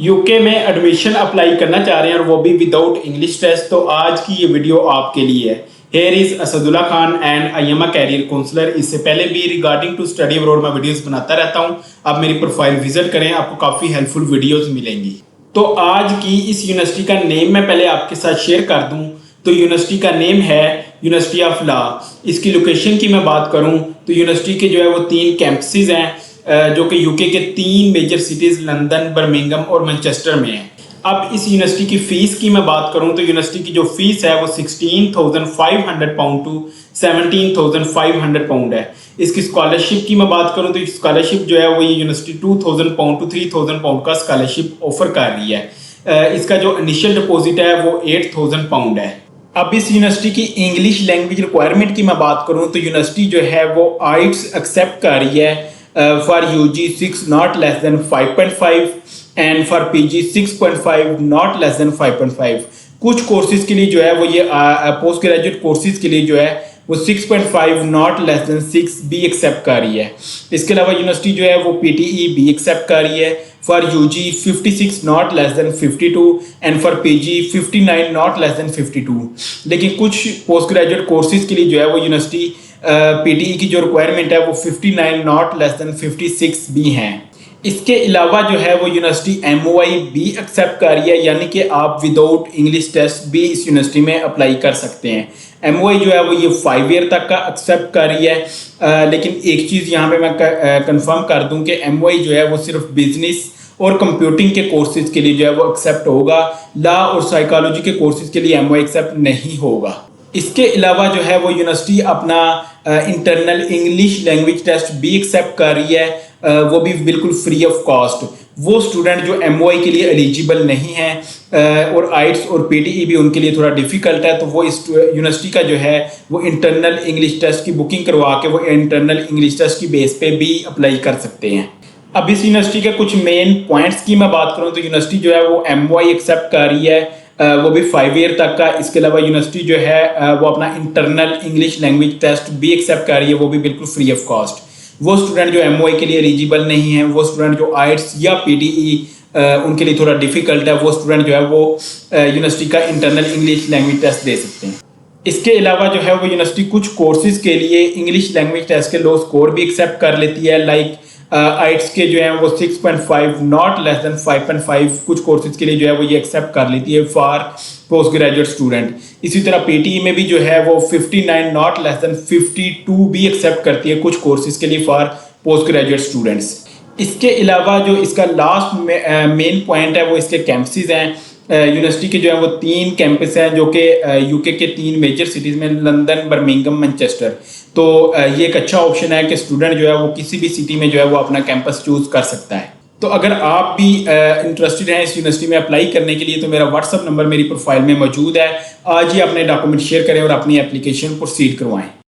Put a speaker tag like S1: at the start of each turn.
S1: UK में admission apply करना चाह रहे हैं और वो भी विदाउट इंग्लिश टेस्ट, तो आज की ये वीडियो आपके लिए है। Here is Asadullah Khan and I am a career counsellor. इससे पहले भी रिगार्डिंग टू स्टडी अब्रॉड मैं वीडियोस बनाता रहता हूँ। आप मेरी प्रोफाइल विजिट करें, आपको काफ़ी हेल्पफुल वीडियोस मिलेंगी। तो आज की इस यूनिवर्सिटी का नेम मैं पहले आपके साथ शेयर कर दूँ। तो यूनिवर्सिटी का नेम है यूनिवर्सिटी ऑफ लॉ। इसकी लोकेशन की मैं बात करूँ तो यूनिवर्सिटी के जो है वो 3 कैंपसेस हैं जो कि यूके के 3 मेजर सिटीज़ लंदन, बर्मिंघम और मैनचेस्टर में हैं। अब इस यूनिवर्सिटी की फ़ीस की मैं बात करूं तो यूनिवर्सिटी की जो फ़ीस है वो 16,500 पाउंड टू 17,500 पाउंड है। इसकी स्कॉलरशिप की मैं बात करूं तो स्कॉलरशिप जो है वो ये यूनिवर्सिटी 2,000 पाउंड टू 3,000 पाउंड का स्कॉलरशिप ऑफर कर रही है। इसका जो इनिशियल डिपॉजिट है वो 8,000 पाउंड है। अब इस यूनिवर्सिटी की इंग्लिश लैंग्वेज रिक्वायरमेंट की मैं बात करूं तो यूनिवर्सिटी जो है वो आइट्स एक्सेप्ट कर रही है for UG 6 not less than 5.5 and for PG 6.5 not less than 5.5। कुछ कोर्सेज के लिए जो है वो ये पोस्ट ग्रेजुएट कोर्सेज के लिए जो है वो 6.5 नॉट लेस देन 6 भी एक्सेप्ट कर रही है। इसके अलावा यूनिवर्सिटी जो है वो पीटीई भी एक्सेप्ट कर रही है for UG 56 not less than 52 and for PG 59 not less than 52। लेकिन कुछ पोस्ट ग्रेजुएट कोर्सेज के लिए जो है वो यूनिवर्सिटी पीटीई की जो रिक्वायरमेंट है वो 59 नॉट लेस देन 56 भी हैं। इसके अलावा जो है वो यूनिवर्सिटी एमओआई भी एक्सेप्ट कर रही है, यानी कि आप विदाउट इंग्लिश टेस्ट भी इस यूनिवर्सिटी में अप्लाई कर सकते हैं। एमओआई जो है वो ये 5 ईयर तक का एक्सेप्ट कर रही है। लेकिन एक चीज़ यहाँ पे मैं कंफर्म कर दूं कि एमओआई जो है वो सिर्फ बिजनेस और कंप्यूटिंग के कोर्सेज के लिए जो है वो एक्सेप्ट होगा। लॉ और साइकोलॉजी के कोर्सेज के लिए एमओआई एक्सेप्ट नहीं होगा। इसके अलावा जो है वो यूनिवर्सिटी अपना इंटरनल इंग्लिश लैंग्वेज टेस्ट भी एक्सेप्ट कर रही है, वो भी बिल्कुल फ्री ऑफ कॉस्ट। वो स्टूडेंट जो एमओआई के लिए एलिजिबल नहीं है और आइट्स और पीटीई भी उनके लिए थोड़ा डिफिकल्ट है, तो वो इस यूनिवर्सिटी का जो है वो इंटरनल इंग्लिश टेस्ट की बुकिंग करवा के वो इंटरनल इंग्लिश टेस्ट की बेस पे भी अप्लाई कर सकते हैं। अब इस यूनिवर्सिटी के कुछ मेन पॉइंट्स की मैं बात करूँ तो यूनिवर्सिटी जो है वो एमओआई एक्सेप्ट कर रही है, वो भी 5 ईयर तक का। इसके अलावा यूनिवर्सिटी जो है वो अपना इंटरनल इंग्लिश लैंग्वेज टेस्ट भी एक्सेप्ट कर रही है, वो भी बिल्कुल फ्री ऑफ कॉस्ट। वो स्टूडेंट जो एमओआई के लिए एलिजिबल नहीं है, वो स्टूडेंट जो आइट्स या पीटीई उनके लिए थोड़ा डिफिकल्ट है, वो स्टूडेंट जो है वो यूनिवर्सिटी का इंटरनल इंग्लिश लैंग्वेज टेस्ट दे सकते हैं। इसके अलावा जो है वो यूनिवर्सिटी कुछ कोर्सेज के लिए इंग्लिश लैंग्वेज टेस्ट के लो स्कोर भी एक्सेप्ट कर लेती है। लाइक आइट्स के जो है वो 6.5 नॉट लेस देन 5.5 कुछ कोर्सेज के लिए जो है वो ये एक्सेप्ट कर लेती है फॉर पोस्ट ग्रेजुएट स्टूडेंट। इसी तरह पीटीई में भी जो है वो 59 नॉट लेस देन 52 भी एक्सेप्ट करती है कुछ कोर्सेज के लिए फॉर पोस्ट ग्रेजुएट स्टूडेंट्स। इसके अलावा जो इसका लास्ट मेन पॉइंट है वो इसके कैंपसेस हैं। यूनिवर्सिटी के जो है वो 3 कैंपस हैं जो कि यूके के 3 मेजर सिटीज़ में लंदन, बर्मिंघम, मैनचेस्टर। तो ये एक अच्छा ऑप्शन है कि स्टूडेंट जो है वो किसी भी सिटी में जो है वो अपना कैंपस चूज़ कर सकता है। तो अगर आप भी इंटरेस्टेड हैं इस यूनिवर्सिटी में अप्लाई करने के लिए तो मेरा व्हाट्सअप नंबर मेरी प्रोफाइल में मौजूद है। आज ही अपने डॉक्यूमेंट शेयर करें और अपनी एप्लीकेशन प्रोसीड करवाएं।